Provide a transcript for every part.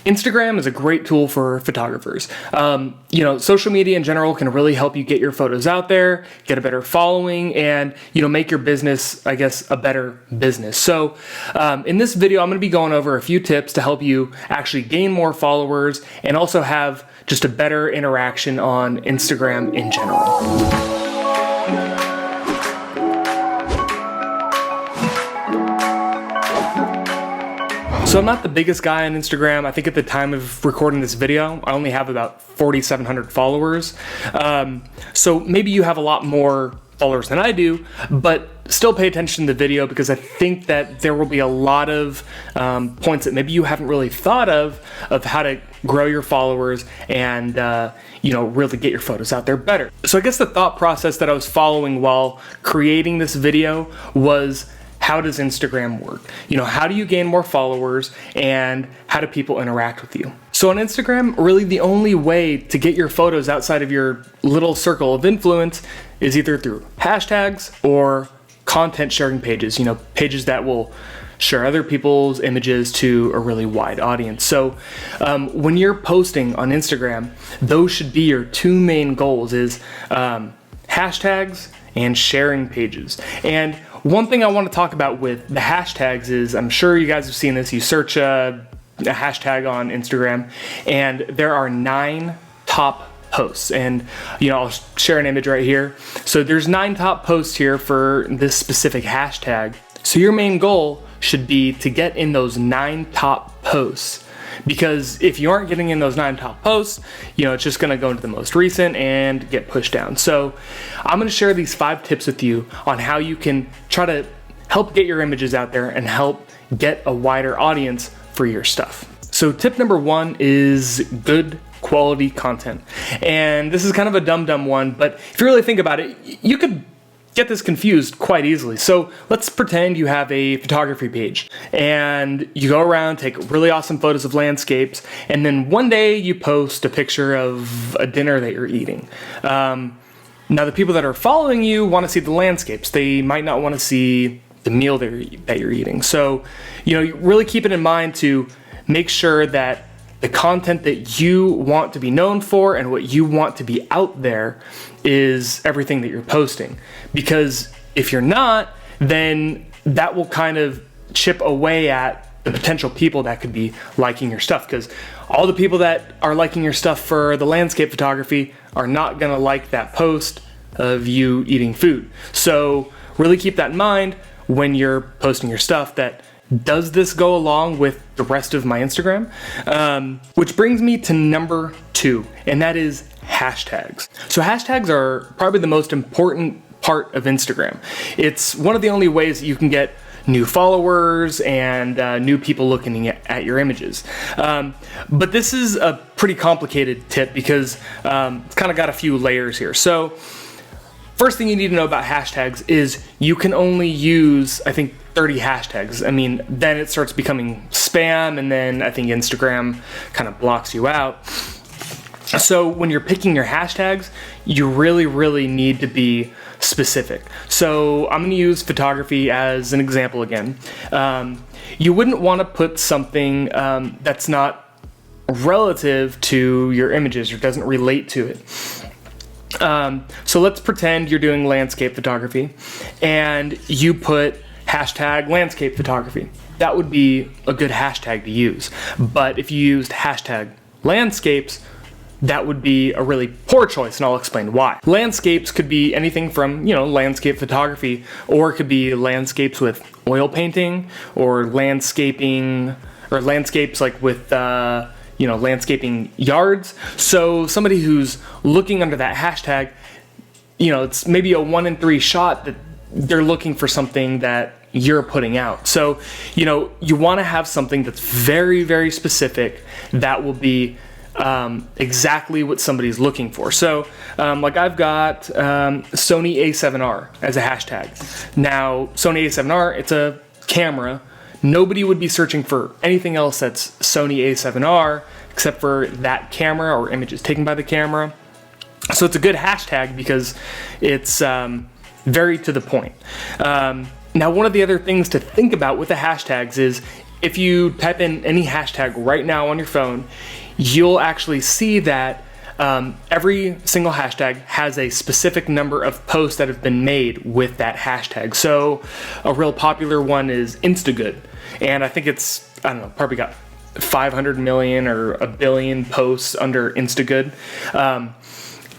Instagram is a great tool for photographers. Social media in general can really help you get your photos out there, get a better following, and make your business, I guess, a better business. So in this video, I'm going to be going over a few tips to help you actually gain more followers and also have just a better interaction on Instagram in general. So I'm not the biggest guy on Instagram. I think at the time of recording this video, I only have about 4,700 followers. So maybe you have a lot more followers than I do, but still pay attention to the video because I think that there will be a lot of points that maybe you haven't really thought of how to grow your followers and really get your photos out there better. So I guess the thought process that I was following while creating this video was, how does Instagram work? How do you gain more followers and how do people interact with you? So on Instagram, really the only way to get your photos outside of your little circle of influence is either through hashtags or content sharing pages, pages that will share other people's images to a really wide audience. So when you're posting on Instagram, those should be your two main goals is hashtags and sharing pages. And one thing I want to talk about with the hashtags is, I'm sure you guys have seen this, you search a hashtag on Instagram and there are 9 top posts, and I'll share an image right here. So there's 9 top posts here for this specific hashtag. So your main goal should be to get in those 9 top posts, because if you aren't getting in those 9 top posts, it's just gonna go into the most recent and get pushed down. So I'm gonna share these 5 tips with you on how you can try to help get your images out there and help get a wider audience for your stuff. So tip number 1 is good quality content. And this is kind of a dumb one, but if you really think about it, you could get this confused quite easily. So let's pretend you have a photography page and you go around, take really awesome photos of landscapes, and then one day you post a picture of a dinner that you're eating. Now the people that are following you want to see the landscapes. They might not want to see the meal that you're eating. So, you really keep it in mind to make sure that the content that you want to be known for and what you want to be out there is everything that you're posting. Because if you're not, then that will kind of chip away at the potential people that could be liking your stuff. Because all the people that are liking your stuff for the landscape photography are not gonna like that post of you eating food. So really keep that in mind when you're posting your stuff, that does this go along with the rest of my Instagram? Which brings me to number 2, and that is hashtags. So hashtags are probably the most important part of Instagram. It's one of the only ways that you can get new followers and new people looking at your images. But this is a pretty complicated tip because it's kind of got a few layers here. So first thing you need to know about hashtags is you can only use, I think, 30 hashtags. I mean, then it starts becoming spam, and then I think Instagram kind of blocks you out. So when you're picking your hashtags, you really need to be specific. So I'm gonna use photography as an example again. You wouldn't wanna put something that's not relative to your images or doesn't relate to it. So let's pretend you're doing landscape photography and you put hashtag landscape photography. That would be a good hashtag to use. But if you used hashtag landscapes, that would be a really poor choice, and I'll explain why. Landscapes could be anything from, landscape photography, or it could be landscapes with oil painting, or landscaping, or landscapes like with, landscaping yards. So somebody who's looking under that hashtag, it's maybe a 1 in 3 shot that they're looking for something that you're putting out. So, you want to have something that's very specific that will be exactly what somebody's looking for. So, like I've got Sony A7R as a hashtag. Now, Sony A7R, it's a camera. Nobody would be searching for anything else that's Sony A7R except for that camera or images taken by the camera. So it's a good hashtag because it's very to the point. Now, one of the other things to think about with the hashtags is if you type in any hashtag right now on your phone, you'll actually see that every single hashtag has a specific number of posts that have been made with that hashtag. So a real popular one is Instagood, and I think it's, I don't know, probably got 500 million or a billion posts under Instagood.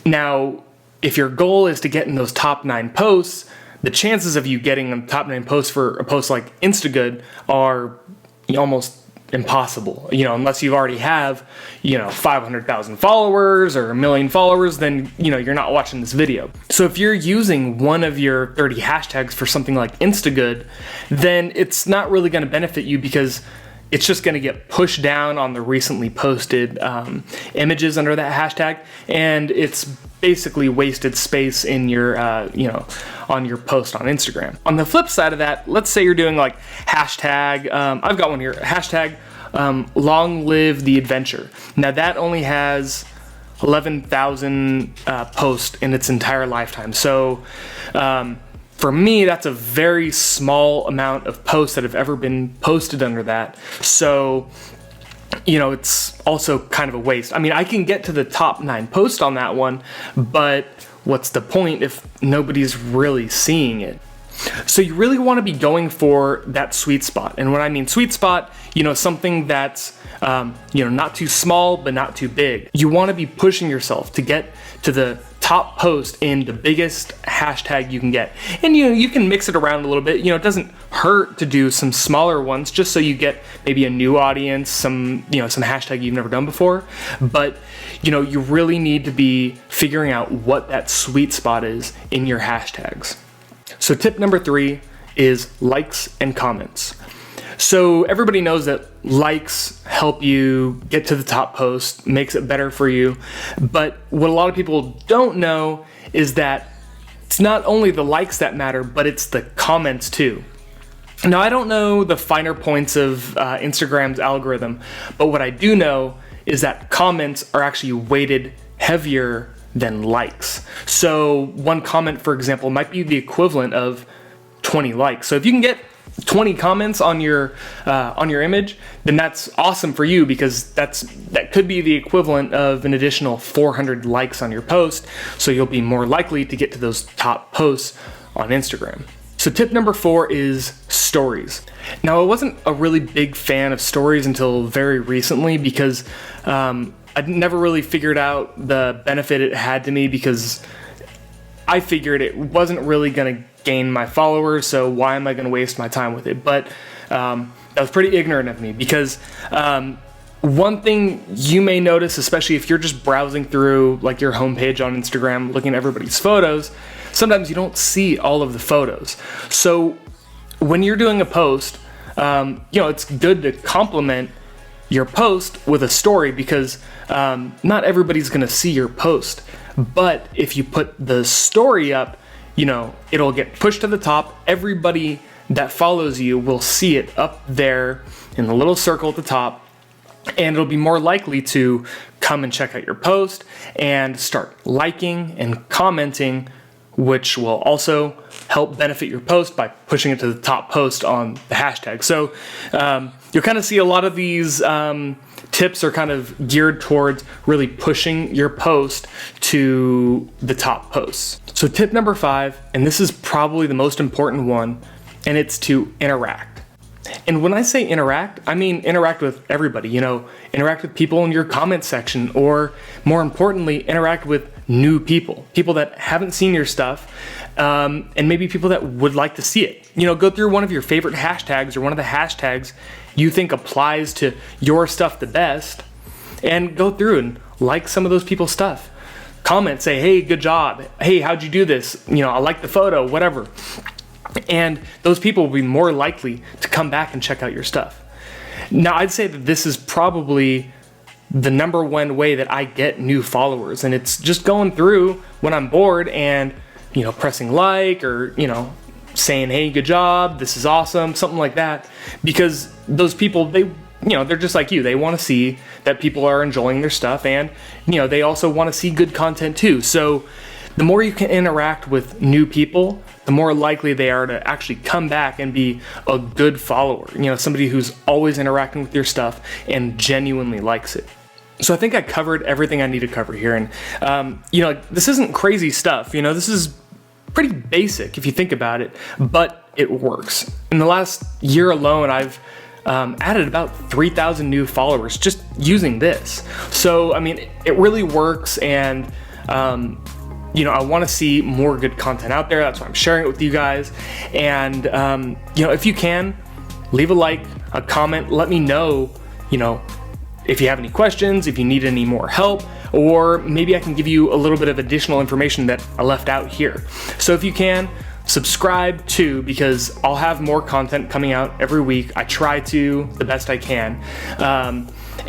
Now, if your goal is to get in those top 9 posts, the chances of you getting in the top 9 posts for a post like Instagood are almost impossible. Unless you already have, 500,000 followers or 1 million followers, then, you're not watching this video. So if you're using one of your 30 hashtags for something like Instagood, then it's not really going to benefit you, because it's just going to get pushed down on the recently posted images under that hashtag, and it's basically wasted space in your, on your post on Instagram. On the flip side of that, let's say you're doing like hashtag, I've got one here, hashtag long live the adventure. Now that only has 11,000 posts in its entire lifetime. So for me, that's a very small amount of posts that have ever been posted under that. So, it's also kind of a waste. I mean, I can get to the top 9 posts on that one, but what's the point if nobody's really seeing it? So you really want to be going for that sweet spot. And when I mean sweet spot, something that's, not too small, but not too big. You want to be pushing yourself to get to the top post in the biggest hashtag you can get. And you can mix it around a little bit. It doesn't hurt to do some smaller ones just so you get maybe a new audience, some hashtag you've never done before. But you really need to be figuring out what that sweet spot is in your hashtags. So tip number 3 is likes and comments. So everybody knows that likes help you get to the top post, makes it better for you. But what a lot of people don't know is that it's not only the likes that matter, but it's the comments too. Now, I don't know the finer points of Instagram's algorithm, but what I do know is that comments are actually weighted heavier than likes. So one comment, for example, might be the equivalent of 20 likes. So if you can get 20 comments on your image, then that's awesome for you, because that could be the equivalent of an additional 400 likes on your post. So you'll be more likely to get to those top posts on Instagram. So tip number 4 is stories. Now, I wasn't a really big fan of stories until very recently, because I'd never really figured out the benefit it had to me, because I figured it wasn't really going to gain my followers, so why am I going to waste my time with it? But that was pretty ignorant of me, because one thing you may notice, especially if you're just browsing through like your homepage on Instagram, looking at everybody's photos, sometimes you don't see all of the photos. So when you're doing a post, it's good to complement your post with a story, because not everybody's going to see your post. But if you put the story up, it'll get pushed to the top. Everybody that follows you will see it up there in the little circle at the top, and it'll be more likely to come and check out your post and start liking and commenting, which will also help benefit your post by pushing it to the top post on the hashtag. So you'll kind of see a lot of these tips are kind of geared towards really pushing your post to the top posts. So tip number 5, and this is probably the most important one, and it's to interact. And when I say interact, I mean interact with everybody. Interact with people in your comment section, or more importantly, interact with new people that haven't seen your stuff, and maybe people that would like to see it. Go through one of your favorite hashtags, or one of the hashtags you think applies to your stuff the best, and go through and like some of those people's stuff. Comment, say, hey, good job. Hey, how'd you do this? I like the photo, whatever. And those people will be more likely to come back and check out your stuff. Now, I'd say that this is probably the number one way that I get new followers, and it's just going through when I'm bored and, pressing like, or, saying, hey, good job, this is awesome, something like that. Because those people, they're just like you. They want to see that people are enjoying their stuff, and, they also want to see good content too. So the more you can interact with new people, the more likely they are to actually come back and be a good follower, somebody who's always interacting with your stuff and genuinely likes it. So I think I covered everything I need to cover here. And, this isn't crazy stuff. This is pretty basic if you think about it, but it works. In the last year alone, I've added about 3,000 new followers just using this. So, it really works, and I want to see more good content out there. That's why I'm sharing it with you guys. And, if you can, leave a like, a comment, let me know, if you have any questions, if you need any more help, or maybe I can give you a little bit of additional information that I left out here. So if you can, subscribe too, because I'll have more content coming out every week. I try to the best I can.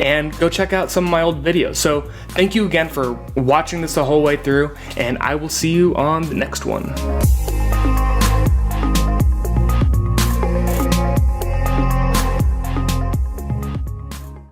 And go check out some of my old videos. So thank you again for watching this the whole way through, and I will see you on the next one.